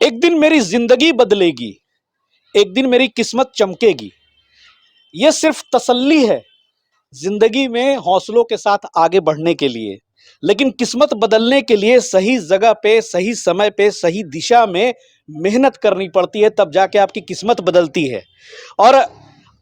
एक दिन मेरी जिंदगी बदलेगी, एक दिन मेरी किस्मत चमकेगी। ये सिर्फ तसल्ली है जिंदगी में हौसलों के साथ आगे बढ़ने के लिए, लेकिन किस्मत बदलने के लिए सही जगह पे, सही समय पे, सही दिशा में मेहनत करनी पड़ती है, तब जाके आपकी किस्मत बदलती है। और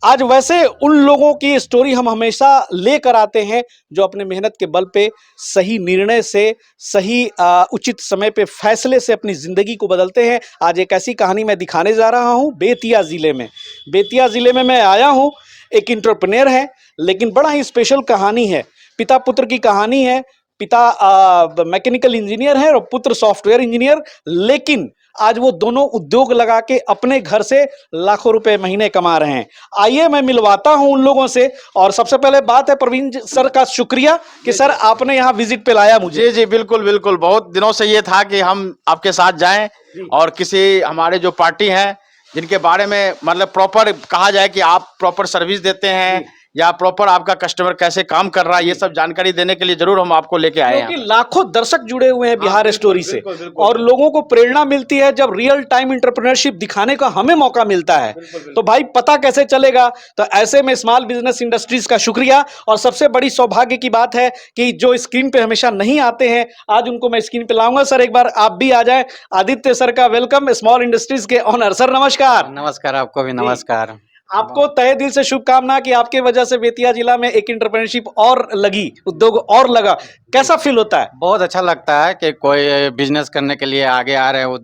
आज वैसे उन लोगों की स्टोरी हम हमेशा लेकर आते हैं जो अपने मेहनत के बल पे, सही निर्णय से, सही उचित समय पे फैसले से अपनी जिंदगी को बदलते हैं। आज एक ऐसी कहानी मैं दिखाने जा रहा हूं बेतिया जिले में। बेतिया जिले में मैं आया हूं। एक एंटरप्रेन्योर है, लेकिन बड़ा ही स्पेशल कहानी है। पिता पुत्र की कहानी है। पिता मैकेनिकल इंजीनियर है और पुत्र सॉफ्टवेयर इंजीनियर, लेकिन आज वो दोनों उद्योग लगा के अपने घर से लाखों रुपए महीने कमा रहे हैं। आइए मैं मिलवाता हूं उन लोगों से। और सबसे पहले बात है प्रवीण सर का शुक्रिया कि सर आपने यहाँ विजिट पे लाया मुझे। जी जी, बिल्कुल बिल्कुल। बहुत दिनों से ये था कि हम आपके साथ जाएं और किसी हमारे जो पार्टी हैं जिनके बारे में मतलब प्रॉपर कहा जाए कि आप प्रॉपर सर्विस देते हैं या प्रॉपर आपका कस्टमर कैसे काम कर रहा है, ये सब जानकारी देने के लिए जरूर हम आपको लेके आए हैं। क्योंकि लाखों दर्शक जुड़े हुए हैं बिहार स्टोरी से, और बिल्कुल। लोगों को प्रेरणा मिलती है जब रियल टाइम एंटरप्रेन्योरशिप दिखाने का हमें मौका मिलता है। तो भाई पता कैसे चलेगा? तो ऐसे में स्मॉल बिजनेस इंडस्ट्रीज का शुक्रिया। और सबसे बड़ी सौभाग्य की बात है कि जो स्क्रीन पे हमेशा नहीं आते हैं, आज उनको मैं स्क्रीन पे लाऊंगा। सर एक बार आप भी आ जाए। आदित्य सर का वेलकम, स्मॉल इंडस्ट्रीज के ऑनर। सर नमस्कार। नमस्कार, आपको भी नमस्कार। आपको तहे दिल से शुभकामना कि आपके वजह से बेतिया जिला में एक एंटरप्रेन्योरशिप और लगी, उद्योग और लगा। कैसा फील होता है? बहुत अच्छा लगता है कि कोई बिजनेस करने के लिए आगे आ रहे हैं,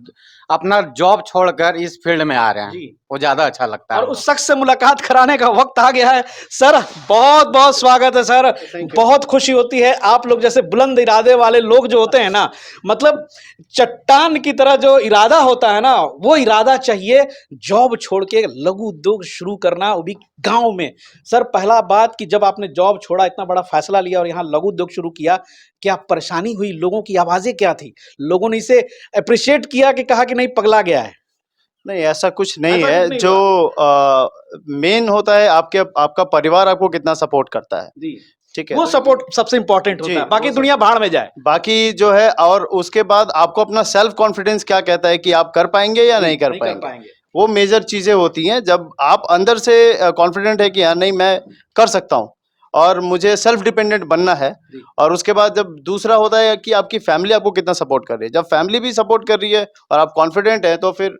अपना जॉब छोड़कर इस फील्ड में आ रहे हैं, वो ज्यादा अच्छा लगता है। और उस शख्स से मुलाकात कराने का वक्त आ गया है। सर बहुत बहुत स्वागत है सर। बहुत खुशी होती है। आप लोग जैसे बुलंद इरादे वाले लोग जो होते हैं ना, मतलब चट्टान की तरह जो इरादा होता है ना, वो इरादा चाहिए। जॉब छोड़ के लघु उद्योग शुरू करना, वो भी गांव में। सर पहला बात कि जब आपने जॉब छोड़ा, इतना बड़ा फैसला लिया और यहाँ लघु उद्योग शुरू किया, क्या परेशानी हुई? लोगों की आवाजें क्या थी? लोगों ने इसे अप्रिशिएट किया कि कहा कि नहीं पगला गया है? नहीं, ऐसा कुछ नहीं है। जो मेन होता है आपका परिवार आपको कितना सपोर्ट करता है। जी, ठीक है, वो सपोर्ट सबसे इंपॉर्टेंट होता है, बाकी दुनिया भाड़ में जाए। बाकी जो है, और उसके बाद आपको अपना सेल्फ कॉन्फिडेंस क्या कहता है कि आप कर पाएंगे या नहीं कर पाएंगे। वो मेजर चीजें होती हैं। जब आप अंदर से कॉन्फिडेंट है कि हाँ नहीं मैं कर सकता हूँ और मुझे सेल्फ डिपेंडेंट बनना है। और उसके बाद जब दूसरा होता है कि आपकी फैमिली आपको कितना सपोर्ट कर रही है। जब फैमिली भी सपोर्ट कर रही है और आप कॉन्फिडेंट है, तो फिर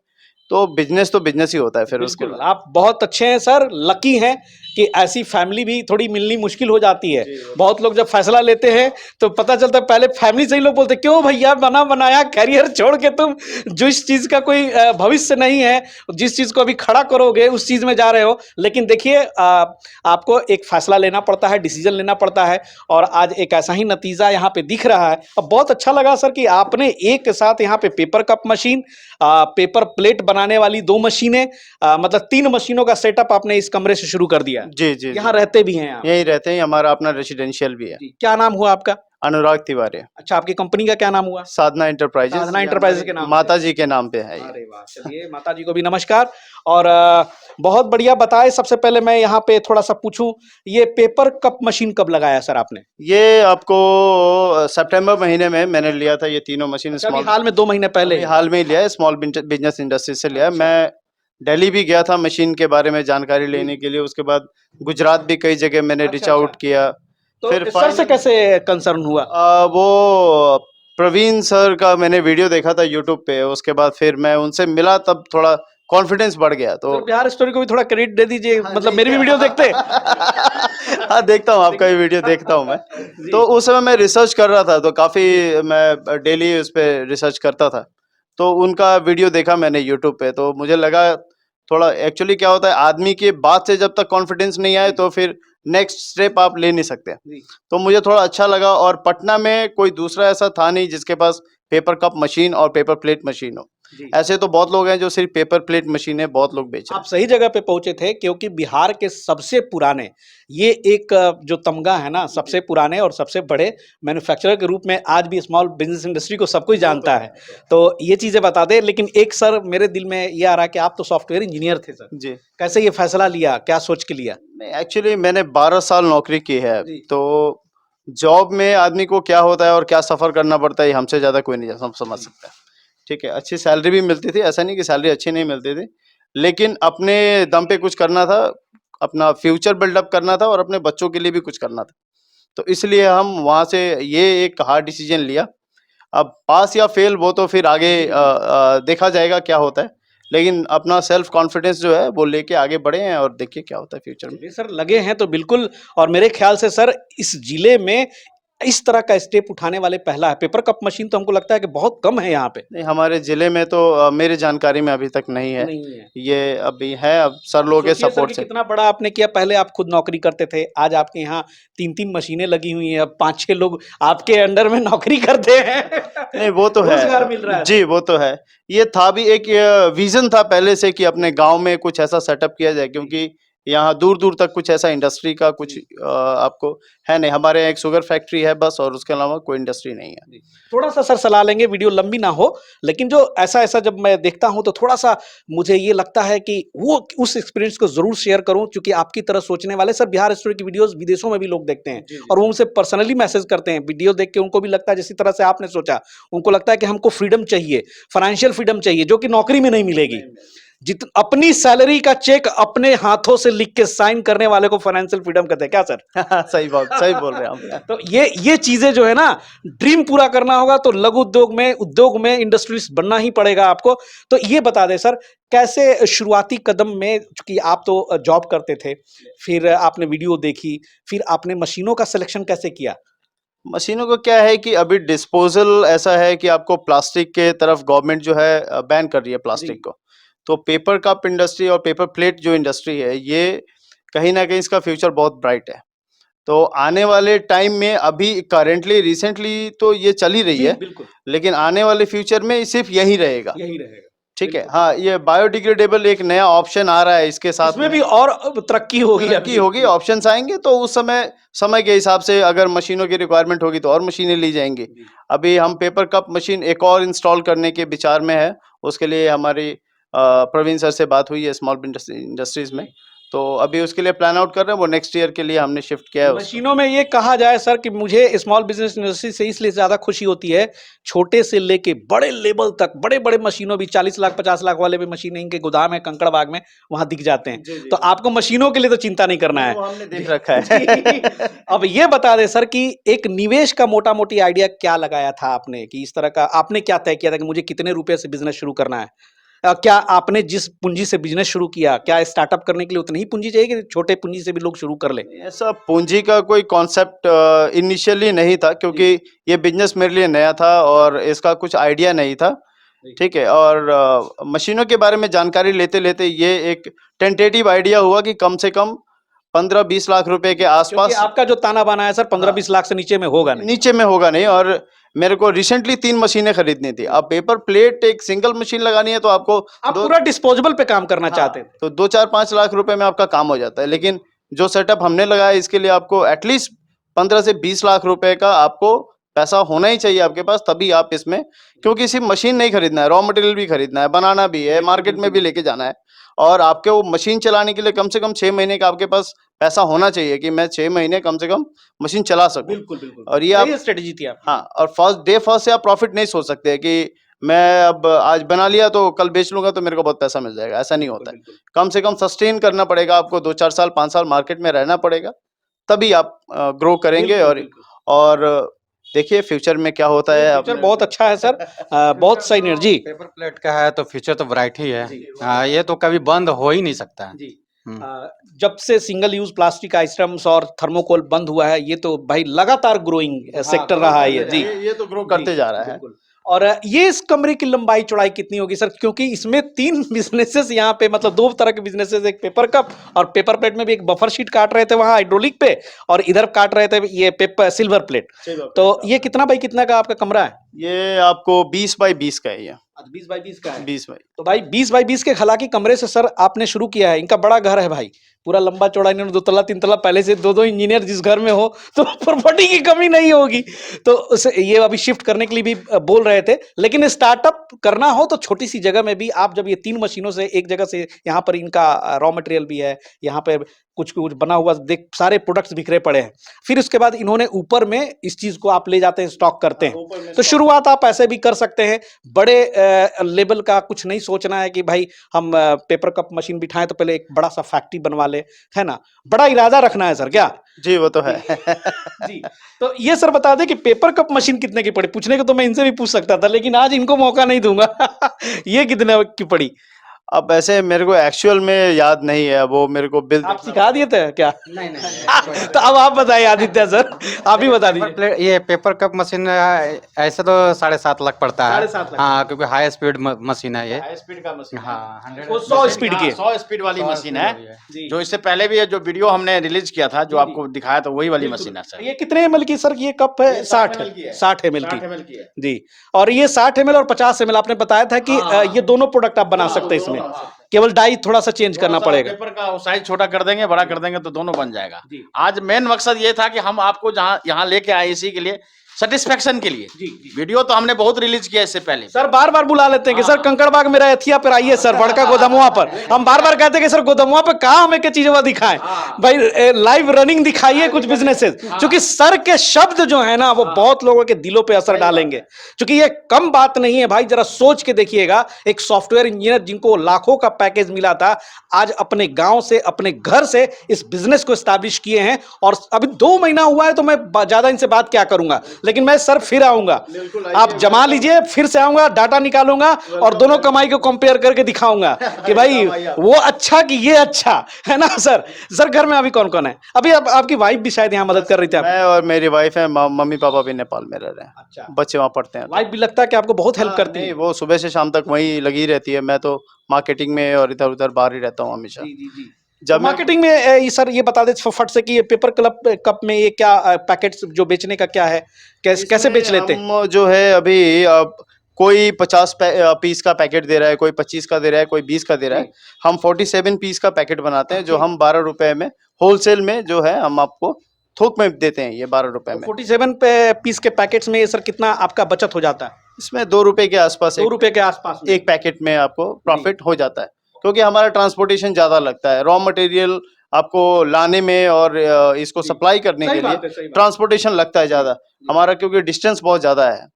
तो बिजनेस ही होता है। फिर उसके बाद आप बहुत अच्छे हैं सर, लकी हैं कि ऐसी फैमिमिली भी थोड़ी मिलनी मुश्किल हो जाती है। बहुत लोग जब फैसला लेते हैं तो पता चलता है पहले फैमिली से ही लोग बोलते क्यों भैया बना बनाया कैरियर छोड़ के तुम जो इस चीज का कोई भविष्य नहीं है, जिस चीज को अभी खड़ा करोगे उस चीज में जा रहे हो। लेकिन देखिए आपको एक फैसला लेना पड़ता है, डिसीजन लेना पड़ता है, और आज एक ऐसा ही नतीजा यहाँ पे दिख रहा है। अब बहुत अच्छा लगा सर कि आपने एक साथ यहाँ पे paper cup machine, paper plate बनाने वाली 2 मशीनें, मतलब 3 मशीनों का सेटअप आपने इस कमरे से शुरू कर दिया। जी जी, यहाँ रहते भी हैं आप? यही रहते हैं। हमारा अपना रेसिडेंशियल भी है। क्या नाम हुआ आपका? अनुराग तिवारी। अच्छा, आपकी कंपनी का क्या नाम हुआ? साधना एंटरप्राइजेस। साधना एंटरप्राइजेस के नाम माता जी के नाम पे है ये। अरे वाह, चलिए माता जी को भी नमस्कार। और बहुत बढ़िया बताए। सबसे पहले मैं यहाँ पे थोड़ा सा पूछूं, ये पेपर कप मशीन कब लगाया सर आपने? ये आपको सितंबर महीने में मैंने लिया था ये तीनों मशीन। अच्छा, अभी हाल में 2 महीने पहले? हाल में ही लिया है, स्मॉल बिजनेस इंडस्ट्री से लिया है। मैं दिल्ली भी गया था मशीन के बारे में जानकारी लेने के लिए। उसके बाद गुजरात भी कई जगह मैंने रीच आउट किया। तो फिर सर से कैसे कंसर्न हुआ? वो प्रवीण सर का मैंने वीडियो देखा था यूट्यूब पे। उसके बाद फिर मैं उनसे मिला, तब थोड़ा कॉन्फिडेंस बढ़ गया। तो बिहार स्टोरी को भी थोड़ा क्रेडिट दे दीजिए। मतलब मेरी भी वीडियो देखते हाँ, देखता हूँ, आपका भी वीडियो देखता हूँ मैं। तो उस समय मैं रिसर्च कर रहा था, तो काफी मैं डेली उस पे रिसर्च करता था। तो उनका वीडियो देखा मैंने यूट्यूब पे, तो मुझे लगा थोड़ा एक्चुअली क्या होता है, आदमी के बात से जब तक कॉन्फिडेंस नहीं आए तो फिर नेक्स्ट स्टेप आप ले नहीं सकते। तो मुझे थोड़ा अच्छा लगा। और पटना में कोई दूसरा ऐसा था नहीं जिसके पास पेपर कप मशीन और पेपर प्लेट मशीन हो। ऐसे तो बहुत लोग हैं जो सिर्फ पेपर प्लेट मशीनें बहुत लोग बेच रहे हैं। आप सही जगह पे पहुंचे थे, क्योंकि बिहार के सबसे पुराने, ये एक जो तमगा है ना, सबसे पुराने और सबसे बड़े मैन्युफैक्चरर के रूप में आज भी स्मॉल बिजनेस इंडस्ट्री को सब कोई जानता है। तो ये चीजें बता दें। लेकिन एक सर मेरे दिल में ये आ रहा है कि आप तो सॉफ्टवेयर इंजीनियर थे सर जी। कैसे ये फैसला लिया, क्या सोच के लिया? नहीं, एक्चुअली मैंने 12 साल नौकरी की है। तो जॉब में आदमी को क्या होता है और क्या सफर करना पड़ता है, हमसे ज्यादा कोई नहीं समझ सकता। ठीक है, अच्छी सैलरी भी मिलती थी, ऐसा नहीं कि सैलरी अच्छी नहीं मिलती थी, लेकिन अपने दम पे कुछ करना था, अपना फ्यूचर बिल्डअप करना था और अपने बच्चों के लिए भी कुछ करना था। तो इसलिए हम वहाँ से ये एक हार्ड डिसीजन लिया। अब पास या फेल वो तो फिर आगे देखा जाएगा क्या होता है, लेकिन अपना सेल्फ कॉन्फिडेंस जो है वो लेके आगे बढ़े हैं और देखिए क्या होता है फ्यूचर में। चलिए सर, लगे हैं तो बिल्कुल। और मेरे ख्याल से सर इस जिले में इस तरह का स्टेप उठाने वाले पहला है। पेपर कप मशीन तो हमको लगता है कि बहुत कम है यहाँ पे। नहीं, हमारे जिले में तो मेरे जानकारी में अभी तक नहीं है। नहीं है। ये अभी है, अब सर लोगों के सोचिए सर सपोर्ट कि से। कितना बड़ा आपने किया। पहले आप खुद नौकरी करते थे, आज आपके यहाँ 3-3 मशीनें लगी हुई हैं, अब 5-6 लोग आपके अंडर में नौकरी करते हैं। नहीं, वो तो है। रोजगार मिल रहा है। जी, वो तो है। ये था भी एक विजन था पहले से कि अपने गांव में कुछ ऐसा सेटअप किया जाए, क्योंकि यहाँ दूर दूर तक कुछ ऐसा इंडस्ट्री का कुछ आपको है नहीं। हमारे यहाँ एक शुगर फैक्ट्री है बस, और उसके अलावा कोई इंडस्ट्री नहीं है। थोड़ा सा सर सलाह लेंगे, वीडियो लंबी ना हो, लेकिन जो ऐसा ऐसा जब मैं देखता हूं तो थोड़ा सा मुझे ये लगता है कि वो उस एक्सपीरियंस को जरूर शेयर करूं, क्योंकि आपकी तरह सोचने वाले सर बिहार स्टोरी की वीडियोस विदेशों में भी लोग देखते हैं और वो उनसे पर्सनली मैसेज करते हैं। वीडियो देख के उनको भी लगता है जिस तरह से आपने सोचा, उनको लगता है कि हमको फ्रीडम चाहिए, फाइनेंशियल फ्रीडम चाहिए, जो कि नौकरी में नहीं मिलेगी। अपनी सैलरी का चेक अपने हाथों से लिख के साइन करने वाले को फाइनेंशियल फ्रीडम कहते हैं, क्या सर? सही बात, सही बोल रहे हैं आप। तो ये चीजें जो है ना, ड्रीम पूरा करना होगा तो लघु उद्योग में इंडस्ट्रियलिस्ट बनना ही पड़ेगा आपको। तो ये बता दें सर, कैसे शुरुआती कदम में, चूंकि आप तो जॉब करते थे, फिर आपने वीडियो देखी, फिर आपने मशीनों का सिलेक्शन कैसे किया? मशीनों को क्या है कि अभी डिस्पोजल ऐसा है कि आपको प्लास्टिक के तरफ गवर्नमेंट जो है बैन कर रही है प्लास्टिक को। तो पेपर कप इंडस्ट्री और पेपर प्लेट जो इंडस्ट्री है, ये कहीं ना कहीं इसका फ्यूचर बहुत ब्राइट है। तो आने वाले टाइम में, अभी करंटली रिसेंटली तो ये चल ही रही है, बिल्कुल लेकिन आने वाले फ्यूचर में सिर्फ यही रहेगा। यही रहेगा। ठीक है, हाँ, ये बायोडिग्रेडेबल एक नया ऑप्शन आ रहा है, इसके साथ इसमें भी और तरक्की होगी, तरक्की होगी, ऑप्शंस आएंगे, तो उस समय के हिसाब से अगर मशीनों की रिक्वायरमेंट होगी तो और मशीनें ली जाएंगी। अभी हम पेपर कप मशीन एक और इंस्टॉल करने के विचार में है। उसके लिए हमारी प्रवीण सर से बात हुई है स्मॉल इंडस्ट्रीज में, तो अभी उसके लिए प्लान आउट कर रहे हैं। वो नेक्स्ट ईयर के लिए हमने शिफ्ट किया है उसको। मशीनों में ये कहा जाए सर कि मुझे स्मॉल बिजनेस इंडस्ट्री से इसलिए ज्यादा खुशी होती है, छोटे से लेके बड़े लेवल तक बड़े बड़े मशीनों भी 40 लाख 50 लाख वाले भी मशीन इनके गोदाम है कंकड़बाग में, वहां दिख जाते हैं। तो आपको मशीनों के लिए तो चिंता नहीं करना है, वो हमने देख रखा है। अब ये बता दे सर कि एक निवेश का मोटा मोटी आइडिया क्या लगाया था आपने, कि इस तरह का आपने क्या तय किया था कि मुझे कितने रुपए से बिजनेस शुरू करना है? क्या आपने जिस पूंजी से बिजनेस शुरू किया, क्या स्टार्टअप करने के लिए उतनी ही पूंजी चाहिए कि छोटे पूंजी से भी लोग शुरू कर ले? ऐसा पूंजी का कोई कॉन्सेप्ट इनिशियली नहीं था, क्योंकि ये बिजनेस मेरे लिए नया था और इसका कुछ आइडिया नहीं था। ठीक है, और मशीनों के बारे में जानकारी लेते लेते ये एक टेंटेटिव आइडिया हुआ कि कम से कम 15-20 लाख रुपए के आसपास। आपका जो ताना बाना है सर 15-20 लाख से नीचे में होगा नहीं। नीचे में होगा नहीं, और मेरे को रिसेंटली 3 मशीनें खरीदनी थी। अब पेपर प्लेट एक सिंगल मशीन लगानी है तो आपको आप पूरा डिस्पोजेबल पे काम करना चाहते थे, तो 2-4-5 लाख रुपए में आपका काम हो जाता है। लेकिन जो सेटअप हमने लगाया, इसके लिए आपको एटलीस्ट 15 से 20 लाख रुपए का आपको पैसा होना ही चाहिए आपके पास, तभी आप इसमें, क्योंकि सिर्फ मशीन नहीं खरीदना है, रॉ मटेरियल भी खरीदना है, बनाना भी है, मार्केट में भी लेके जाना है, और आपके वो मशीन चलाने के लिए कम से कम 6 महीने का आपके पास पैसा होना चाहिए कि मैं 6 महीने कम से कम मशीन चला सकूं। बिल्कुल और ये आप स्ट्रेटेजी थी आप। हाँ, और फर्स्ट से आप प्रॉफिट नहीं सोच सकते कि मैं अब आज बना लिया तो कल बेच लूंगा तो मेरे को बहुत पैसा मिल जाएगा, ऐसा नहीं होता है। कम से कम सस्टेन करना पड़ेगा आपको, 2-4 साल 5 साल मार्केट में रहना पड़ेगा, तभी आप ग्रो करेंगे। और देखिए फ्यूचर में क्या होता है। फ्यूचर बहुत अच्छा है सर, बहुत सही एनर्जी। पेपर प्लेट का है तो फ्यूचर तो ब्राइट ही है। ये तो कभी बंद हो ही नहीं सकता है। जी, जब से सिंगल यूज प्लास्टिक आइटम्स और थर्मोकोल बंद हुआ है, ये तो भाई लगातार ग्रोइंग सेक्टर रहा है ये। जी, ये तो ग्रो करते जा रहा है। और ये इस कमरे की लंबाई चौड़ाई कितनी होगी सर? क्योंकि इसमें 3 बिजनेसेस यहाँ पे, मतलब 2 तरह के बिजनेसेस, एक पेपर कप और पेपर प्लेट में भी एक बफर शीट काट रहे थे वहां हाइड्रोलिक पे, और इधर काट रहे थे ये पेपर सिल्वर प्लेट। तो ये कितना बाई कितना का आपका कमरा है? ये आपको 20 बाई 20 का है। ये 20 बाई 20 का है। 20 बाई, तो भाई 20 बाई 20 के हालांकि कमरे से सर आपने शुरू किया है। इनका बड़ा घर है भाई, पूरा लंबा चौड़ा, इन्होंने 2 तल्ला 3 तल्ला, पहले से 2-2 इंजीनियर जिस घर में हो तो प्रॉपर्टी की कमी नहीं होगी। तो उसे ये अभी शिफ्ट करने के लिए भी बोल रहे थे, लेकिन स्टार्टअप करना हो तो छोटी सी जगह में भी आप जब ये 3 मशीनों से एक जगह से, यहाँ पर इनका रॉ मटेरियल भी है, यहाँ पे कुछ कुछ बना हुआ देख, सारे प्रोडक्ट्स बिखरे पड़े हैं। फिर उसके बाद इन्होंने ऊपर में इस चीज को आप ले जाते हैं, स्टॉक करते हैं। तो शुरुआत आप ऐसे भी कर सकते हैं, बड़े लेवल का कुछ नहीं सोचना है कि भाई हम पेपर कप मशीन बिठाएं तो पहले एक बड़ा सा फैक्ट्री बनवा ले, है ना, बड़ा इरादा रखना है सर क्या? जी वो तो है। जी, तो ये सर बता दें कि पेपर कप मशीन कितने की पड़ी? पूछने को तो मैं इनसे भी पूछ सकता था, लेकिन आज इनको मौका नहीं दूंगा। ये कितने की पड़ी? अब ऐसे मेरे को एक्चुअल में याद नहीं है, वो मेरे को बिल आप सिखा दिए थे क्या? नहीं तो अब आप बताइए आदित्य सर, आप ही बता दीजिए। ये पेपर कप मशीन ऐसे तो 7.5 लाख पड़ता है। 7.5 लाख। हाँ, क्योंकि हाई स्पीड मशीन है ये। हाई स्पीड का मशीन हाँ, 100 वो 100 स्पीड की है। 100 स्पीड वाली 100 मशीन स्पीड है, वाली है। जी। जो इससे पहले भी जो वीडियो हमने रिलीज किया था, जो जी, आपको दिखाया था, वही वाली मशीन है सर। ये कितने ml की सर ये कप है? ये 60 ml की है। 60 ml 60 की। ml की है। जी, और ये 60 ml और 50 ml आपने बताया था कि हाँ। ये दोनों प्रोडक्ट आप बना सकते हैं इसमें, केवल डाई थोड़ा सा चेंज करना पड़ेगा। पेपर का साइज छोटा कर देंगे, बड़ा कर देंगे, तो दोनों बन जाएगा। जी। आज मेन मकसद ये था कि हम आपको जहाँ यहाँ लेके आए इसी के लिए, सेटिस्फेक्शन के लिए। जी, जी। वीडियो तो हमने बहुत रिलीज किया इससे पहले। सर बार बार बुला लेते हैं कि सर कंकड़बाग मेरा एथिया पर आइए सर, बड़का गोदमुआ पर। हम बार बार कहते हैं कि सर गोदमुआ पर कहा हमें क्या चीजें दिखाएं भाई, लाइव रनिंग दिखाइए कुछ बिजनेसेस, क्योंकि सर के शब्द जो है ना वो बहुत लोगों के दिलों पे असर डालेंगे। क्योंकि ये कम बात नहीं है भाई, जरा सोच के देखिएगा, एक सॉफ्टवेयर इंजीनियर जिनको लाखों का पैकेज मिला था, आज अपने गांव से, अपने घर से इस बिजनेस को एस्टैब्लिश किए हैं। और अभी 2 महीना हुआ है तो मैं ज्यादा इनसे बात क्या करूंगा, लेकिन मैं सर फिर आऊंगा, आप जमा लीजिए, फिर से आऊंगा, डाटा निकालूंगा और दोनों कमाई को कंपेयर करके दिखाऊंगा कि भाई वो अच्छा कि ये अच्छा है ना। सर सर घर में अभी कौन कौन है? अभी आपकी वाइफ भी शायद यहाँ मदद कर रही थी आप? मैं और मेरी वाइफ है, मम्मी पापा भी नेपाल में रह रहे हैं। अच्छा, बच्चे वहाँ पढ़ते हैं। वाइफ भी लगता है कि आपको बहुत हेल्प करती नहीं, है? वो सुबह से शाम तक वहीं लगी रहती है। मैं तो मार्केटिंग में और इधर उधर बाहर ही रहता हूँ हमेशा। जी जी जी। जब तो मार्केटिंग में ये सर ये बता दे फट से कि ये पेपर कप में ये क्या पैकेट्स जो बेचने का क्या है, कैसे बेच लेते हैं? हम जो है अभी अब कोई 50 पीस का पैकेट दे रहा है, कोई 25 का दे रहा है, कोई 20 का दे रहा है। हम 47 पीस का पैकेट बनाते हैं, जो हम 12 रुपए में होलसेल में जो है हम आपको थोक में देते हैं, ये 12 रुपए में। 47 पीस के पैकेट्स में ये सर कितना आपका बचत हो जाता है? इसमें 2 रुपए के आसपास, 2 रुपए के आसपास में एक पैकेट में आपको प्रॉफिट हो जाता है, क्योंकि हमारा ट्रांसपोर्टेशन ज्यादा लगता है। रॉ मटेरियल आपको लाने में और इसको सप्लाई करने के लिए ट्रांसपोर्टेशन लगता है ज्यादा हमारा, क्योंकि डिस्टेंस बहुत ज्यादा है।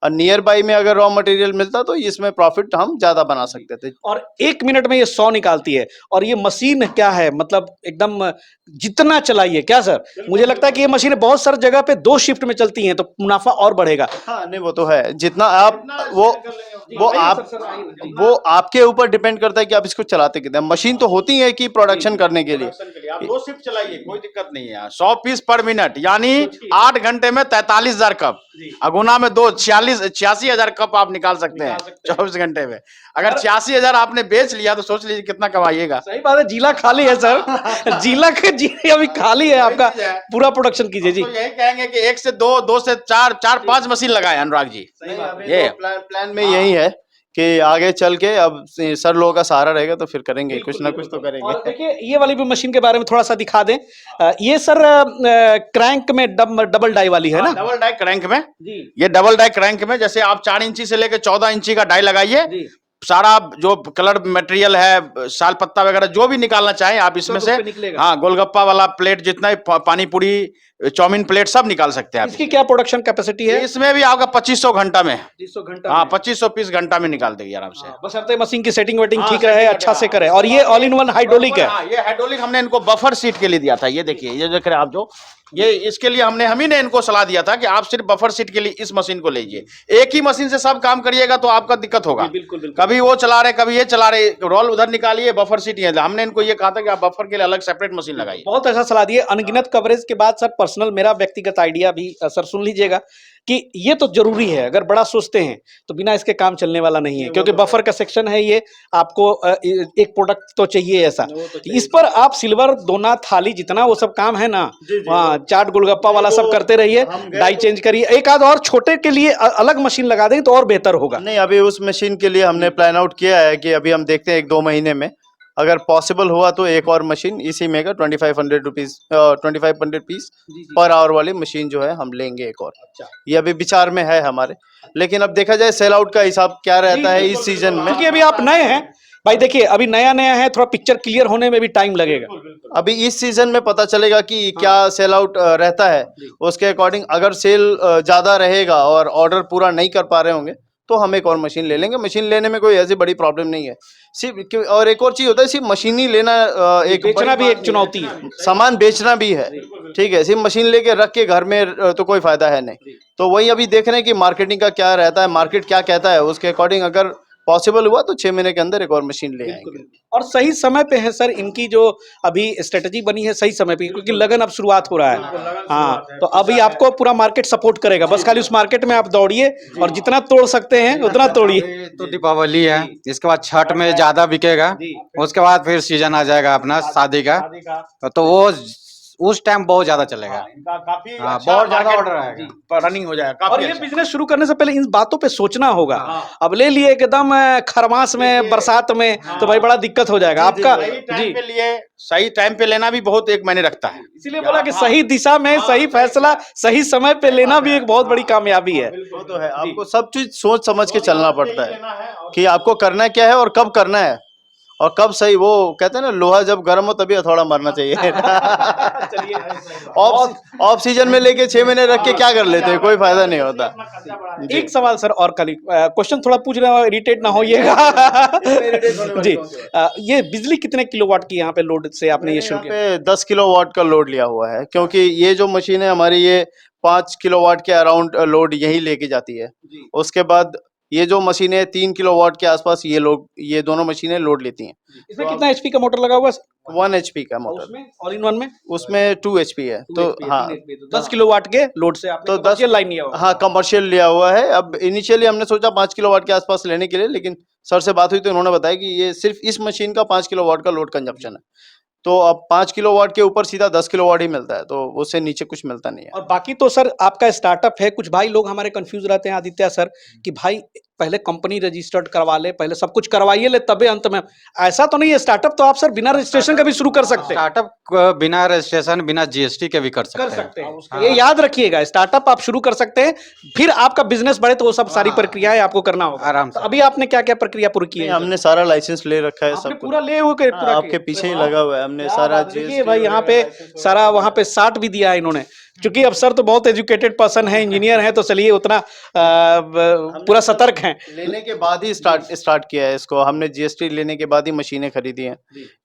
और नियर बाई में अगर रॉ मटेरियल मिलता तो इसमें प्रॉफिट हम ज्यादा बना सकते थे। और 1 मिनट में ये 100 निकालती है। और ये मशीन क्या है, मतलब एकदम जितना चलाइए क्या सर, मुझे लगता है कि ये मशीनें बहुत सारी जगह पे 2 शिफ्ट में चलती हैं, तो मुनाफा और बढ़ेगा। हाँ नहीं वो तो है, जितना आप वो आपके ऊपर डिपेंड करता है कि आप इसको चलाते कितने। मशीन तो होती है कि प्रोडक्शन करने के लिए। आप 2 शिफ्ट चलाइए, कोई दिक्कत नहीं है। 100 पीस पर मिनट, यानी 8 घंटे में 43,000 कप। अगुना में 86,000 कप आप निकाल सकते हैं 24 घंटे में। अगर 86,000 आपने बेच लिया तो सोच लीजिए कितना कमाइएगा। सही बात है, जिला खाली है सर। जिला अभी खाली है, आपका पूरा प्रोडक्शन कीजिए जी। तो यही कहेंगे कि 1 से 2 से 4-5 मशीन लगाए अनुराग जी। ये प्लान में यही है कि आगे चल के अब सर लोगों का सहारा रहेगा तो फिर करेंगे, कुछ ना कुछ तो और करेंगे। देखिए ये वाली भी मशीन के बारे में थोड़ा सा दिखा दें। ये सर क्रैंक में डबल डाई वाली है ना? डबल डाई क्रैंक में, जी ये डबल डाई क्रैंक में जैसे आप 4 इंची से लेकर 14 इंची का डाई लगाइए, जी, सारा जो कलर मटेरियल है, साल पत्ता वगैरह जो भी निकालना चाहें आप इसमें सब से, उस पे निकलेगा। हाँ, गोलगप्पा वाला प्लेट जितना भी, पानी पूरी, चाउमीन प्लेट सब निकाल सकते हैं आप। इसकी क्या प्रोडक्शन कैपेसिटी है? इसमें भी आपका 2500 घंटा में, 300 घंटा हाँ, में। 2500 पीस घंटा में निकाल देगी आराम से। बशर्ते मशीन की सेटिंग वेटिंग हाँ, ठीक रहे, setting अच्छा से वगैरह। करे। और ये ऑल इन वन हाइड्रोलिक है। हाँ, ये हाइड्रोलिक हमने इनको बफर सीट के लिए दिया था। ये देखिए, ये देख रहे हैं आप, जो ये इसके लिए हम ही ने इनको सलाह दिया था कि आप सिर्फ बफर सीट के लिए इस मशीन को लीजिए। एक ही मशीन से सब काम करिएगा तो आपका दिक्कत होगा। बिल्कुल बिल्कुल। कभी वो चला रहे, कभी ये चला रहे, रोल उधर निकालिए, बफर सीट ये। हमने इनको ये कहा था कि आप बफर के लिए अलग सेपरेट मशीन लगाइए। बहुत अच्छा सलाह दिए। अनगिनत कवरेज के बाद सर पर्सनल मेरा व्यक्तिगत आइडिया भी सर सुन लीजिएगा कि ये तो जरूरी है। अगर बड़ा सोचते हैं तो बिना इसके काम चलने वाला नहीं है, क्योंकि बफर का सेक्शन है ये, आपको एक प्रोडक्ट तो चाहिए ऐसा। इस पर आप सिल्वर दोना थाली जितना वो सब काम है ना, वहाँ चाट गोलगप्पा वाला सब करते रहिए, डाई चेंज करिए। एक आध और छोटे के लिए अलग मशीन लगा दें तो और बेहतर होगा। नहीं, अभी उस मशीन के लिए हमने प्लान आउट किया है कि अभी हम देखते हैं 1-2 महीने में अगर पॉसिबल हुआ तो एक और मशीन इसी में का 2500 पीस पर आवर वाली मशीन जो है हम लेंगे एक और। ये अभी विचार में है हमारे, लेकिन अब देखा जाए सेल आउट का हिसाब क्या रहता है इस सीजन में। क्योंकि अभी आप नए हैं, भाई देखिए अभी नया नया है, थोड़ा पिक्चर क्लियर होने में भी टाइम लगेगा। अभी इस सीजन में पता चलेगा कि क्या सेल आउट रहता है, उसके अकॉर्डिंग अगर सेल ज्यादा रहेगा और ऑर्डर पूरा नहीं कर पा रहे होंगे तो हम एक और मशीन ले लेंगे। मशीन लेने में कोई ऐसी बड़ी प्रॉब्लम नहीं है। सिर्फ और एक और चीज होता है, सिर्फ मशीन ही लेना एक बेचना बड़ी भी बात एक नहीं चुनौती है। सामान बेचना भी है, ठीक है। सिर्फ मशीन लेके रख के घर में तो कोई फायदा है नहीं। तो वही अभी देख रहे हैं कि मार्केटिंग का क्या रहता है, मार्केट क्या कहता है, उसके अकॉर्डिंग अगर पॉसिबल हुआ तो 6 महीने के अंदर एक और मशीन ले आएंगे। और सही समय पे है सर इनकी जो अभी स्ट्रेटजी बनी है, सही समय पे, क्योंकि लगन अब शुरुआत हो रहा है। हाँ, तो अभी आपको पूरा मार्केट सपोर्ट करेगा, बस खाली उस मार्केट में आप दौड़िए और जितना तोड़ सकते हैं उतना तोड़िए। अभी तो दीपावली है, इसके बाद छठ में ज्यादा बिकेगा, उसके बाद फिर सीजन आ जाएगा अपना शादी का, तो वो उस टाइम बहुत ज्यादा चलेगा। काफी हाँ, अच्छा बहुत ज्यादा market ऑर्डर आएगा। रनिंग हो जाएगा और काफी ये अच्छा। बिजनेस शुरू करने से पहले इन बातों पे सोचना होगा। अब ले लिए एकदम खरमास में, बरसात में, तो भाई बड़ा दिक्कत हो जाएगा आपका। सही जी, टाइम पे लिए, सही टाइम पे लेना भी बहुत एक मायने रखता है। इसीलिए बोला कि सही दिशा में सही फैसला सही समय पे लेना भी एक बहुत बड़ी कामयाबी है। वो तो है, आपको सब चीज सोच समझ के चलना पड़ता है कि आपको करना क्या है और कब करना है और कब सही। वो कहते हैं ना, लोहा जब गर्म हो तभी हथौड़ा मारना चाहिए। ऑफ सीजन में लेके 6 महीने रख के क्या कर लेते हैं, कोई फायदा नहीं होता। जी। एक सवाल सर और कल क्वेश्चन थोड़ा पूछ रहे हो, इरिटेट ना होइएगा। जी, ये बिजली कितने किलोवाट की यहाँ पे लोड से आपने ये शुरू यहाँ किया? पे 10 किलोवाट का लोड लिया हुआ है, क्योंकि ये जो मशीन है हमारी, ये 5 किलोवाट के अराउंड लोड यही लेके जाती है। उसके बाद ये जो मशीनें 3 किलोवाट के आसपास ये दोनों मशीनें लोड लेती हैं। इसमें कितना एचपी का मोटर लगा हुआ है सर? 1 HP का मोटर, उसमें ऑल इन वन में उसमें 2 HP है। तो हाँ, 10 किलोवाट के लोड से आपने तो तो 10 लाइन लिया होगा। हाँ, कमर्शियल लिया हुआ है। अब इनिशियली हमने सोचा 5 किलोवाट के आसपास लेने के लिए, लेकिन सर से बात हुई तो उन्होंने बताया कि ये सिर्फ इस मशीन का 5 किलोवाट का लोड कंजप्शन है। तो अब 5 किलोवाट के ऊपर सीधा 10 किलोवाट ही मिलता है, तो उससे नीचे कुछ मिलता नहीं है। और बाकी तो सर आपका स्टार्टअप है। कुछ भाई लोग हमारे कंफ्यूज रहते हैं आदित्य सर कि भाई पहले कंपनी रजिस्टर्ड करवा ले, पहले सब कुछ करवाइए ले तबे अंत में। ऐसा तो नहीं है, स्टार्टअप तो आप सर बिना रजिस्ट्रेशन का भी शुरू कर सकते हैं। स्टार्टअप बिना रजिस्ट्रेशन, बिना जीएसटी के भी कर सकते हैं। ये याद रखिएगा, स्टार्टअप आप शुरू कर सकते हैं, फिर आपका बिजनेस बढ़े तो वो सब सारी प्रक्रियाएं आपको करना होगा आराम से। तो अभी आपने क्या क्या प्रक्रिया पूरी की है? हमने सारा लाइसेंस ले रखा है, आपने सब कुछ। पूरा ले हो के पूरा आपके पीछे ही लगा हुआ है, हमने सारा देखिए भाई यहाँ पे सारा वहाँ पे 60 भी दिया है इन्होंने, क्योंकि अब सर तो बहुत एजुकेटेड पर्सन है, इंजीनियर है, तो चलिए उतना पूरा सतर्क हैं। लेने के बाद ही स्टार्ट किया है इसको हमने। जीएसटी लेने के बाद ही मशीनें खरीदी हैं,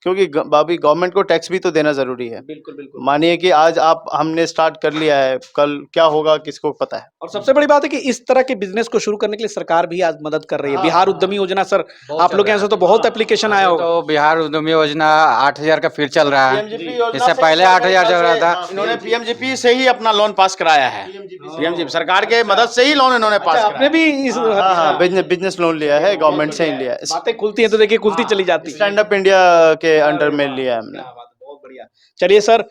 क्योंकि भाभी गवर्नमेंट को टैक्स भी तो देना जरूरी है। बिल्कुल बिल्कुल। मानिए कि आज हमने स्टार्ट कर लिया है, कल क्या होगा किसको पता है। और सबसे बड़ी बात है कि इस तरह के बिजनेस को शुरू करने के लिए सरकार भी आज मदद कर रही है। बिहार उद्यमी योजना सर, आप लोग के यहाँ से तो बहुत एप्लीकेशन आया होगा। तो बिहार उद्यमी योजना 8,000 का फिर चल रहा है, इससे पहले 8,000 चल रहा था। इन्होंने पीएमजीपी से ही अपना लोन पास कराया है। पीएमजीपी सरकार के मदद से ही लोन इन्होंने पास आपने कराया। भी इस हाँ, बिजनेस लोन लिया है, गवर्नमेंट से ही लिया है। बातें खुलती हैं तो देखिए खुलती चली जाती है। स्टैंड अप इंडिया के अंडर में लिया है हमने। क्या बात है, बहुत बढ़िया। चलिए सर,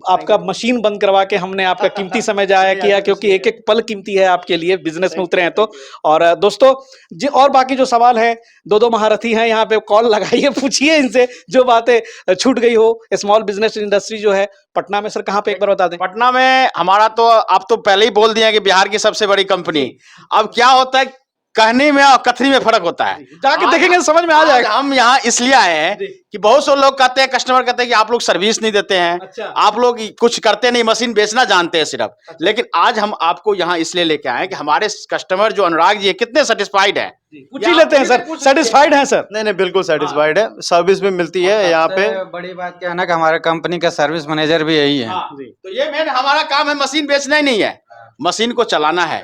आपका मशीन बंद करवा के हमने आपका कीमती समय जाया किया, क्योंकि एक एक पल कीमती है आपके लिए, बिजनेस में उतरे हैं तो। और दोस्तों जी, और बाकी जो सवाल है, दो महारथी हैं यहाँ पे, कॉल लगाइए, पूछिए इनसे जो बातें छूट गई हो। स्मॉल बिजनेस इंडस्ट्री जो है पटना में सर, कहाँ पे एक बार बता दें। पटना में हमारा तो आप तो पहले ही बोल दिए कि बिहार की सबसे बड़ी कंपनी। अब क्या होता है, कहने में और कथनी में फर्क होता है। जाके देखेंगे तो समझ में आ जाएगा। हम यहाँ इसलिए आए हैं कि बहुत से लोग कहते हैं, कस्टमर कहते हैं कि आप लोग सर्विस नहीं देते हैं, अच्छा। आप लोग कुछ करते नहीं, मशीन बेचना जानते हैं सिर्फ। लेकिन आज हम आपको यहाँ इसलिए लेके आए हैं कि हमारे कस्टमर जो अनुराग जी है कितने सेटिस्फाइड है। पूछ ही लेते हैं सर, सेटिस्फाइड हैं सर? नहीं, बिल्कुल सेटिस्फाइड है, सर्विस भी मिलती है यहाँ पे। बड़ी बात क्या है ना कि हमारे कंपनी का सर्विस मैनेजर भी यही है। तो ये मेन हमारा काम है, मशीन बेचना ही नहीं है, मशीन को चलाना है,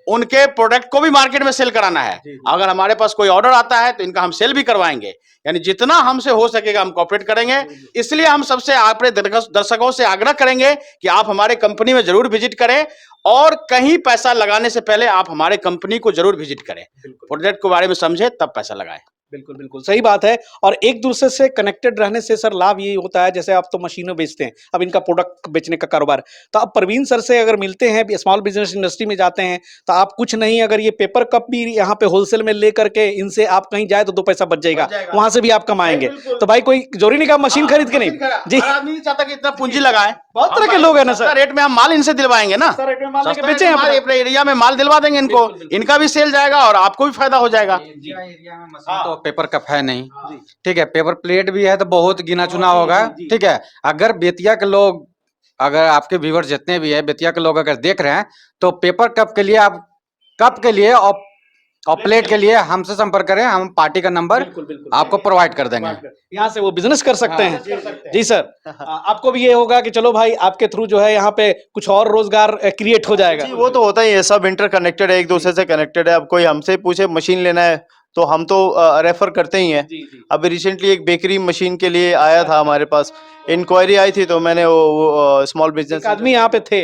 उनके प्रोडक्ट को भी मार्केट में सेल कराना है। अगर हमारे पास कोई ऑर्डर आता है तो इनका हम सेल भी करवाएंगे, यानी जितना हमसे हो सकेगा हम कॉपरेट करेंगे। इसलिए हम सबसे अपने दर्शकों से आग्रह करेंगे कि आप हमारे कंपनी में जरूर विजिट करें, और कहीं पैसा लगाने से पहले आप हमारे कंपनी को जरूर विजिट करें, प्रोडक्ट के बारे में समझे तब पैसा लगाएं। बिल्कुल बिल्कुल सही बात है। और एक दूसरे से कनेक्टेड रहने से सर लाभ ये होता है, जैसे आप तो मशीनें बेचते हैं, अब इनका प्रोडक्ट बेचने का कारोबार, तो आप प्रवीण सर से अगर मिलते हैं, स्मॉल बिजनेस इंडस्ट्री में जाते हैं, तो आप कुछ नहीं, अगर ये पेपर कप भी यहाँ पे होलसेल में ले करके इनसे आप कहीं जाए तो 2 पैसा बच जाएगा, वहां से भी आप कमाएंगे। तो भाई कोई जरूरी नहीं कि आप मशीन खरीद के नहीं जी, आदमी नहीं चाहता कि इतना पूंजी लगाए। बहुत तरह के लोग हैं ना सस्ता सर। रेट में हम माल इनसे दिलवाएंगे ना, सस्ता रेट में माल लेके सस्ता बेचे रेट में हैं माल अपने एरिया में माल दिलवा देंगे इनको, इनका भी सेल जाएगा और आपको भी फायदा हो जाएगा। इंडिया एरिया में मशीन तो पेपर कप है नहीं, ठीक है। पेपर प्लेट भी है तो बहुत गिना चुना होगा, ठीक है। अगर बेतिया के लोग, अगर आपके व्यूअर जितने भी है बेतिया के लोग अगर देख रहे हैं, तो पेपर कप के लिए आप, कप के लिए और प्लेट के लिए हमसे संपर्क करें, हम पार्टी का नंबर आपको प्रोवाइड कर देंगे। यहाँ से वो बिजनेस कर सकते हैं। जी सर, आपको भी ये होगा कि चलो भाई आपके थ्रू जो है यहाँ पे कुछ और रोजगार क्रिएट हो जाएगा। जी वो तो होता ही है, सब इंटरकनेक्टेड है, एक दूसरे से कनेक्टेड है। अब कोई हमसे पूछे मशीन लेना है तो हम तो रेफर करते ही हैं। अभी रिसेंटली एक बेकरी मशीन के लिए आया था हमारे पास, इंक्वायरी आई थी, तो मैंने वो स्मॉल बिजनेस एक आदमी यहाँ पे थे।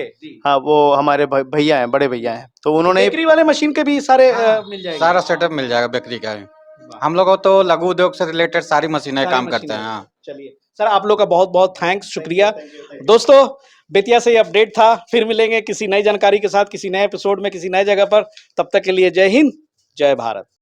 हाँ वो हमारे भैया हैं, बड़े भैया हैं, तो उन्होंने बेकरी वाले मशीन के भी सारे मिल जाएंगे। सारा सेटअप मिल जाएगा बेकरी का भी। हम लोग को तो लघु उद्योग से रिलेटेड सारी मशीनें सारी काम मशीनें करते हैं। हाँ। चलिए सर, आप लोग का बहुत बहुत थैंक्स, शुक्रिया। दोस्तों, बेतिया से ये अपडेट था। फिर मिलेंगे किसी नई जानकारी के साथ, किसी नए एपिसोड में, किसी नए जगह पर। तब तक के लिए जय हिंद, जय भारत।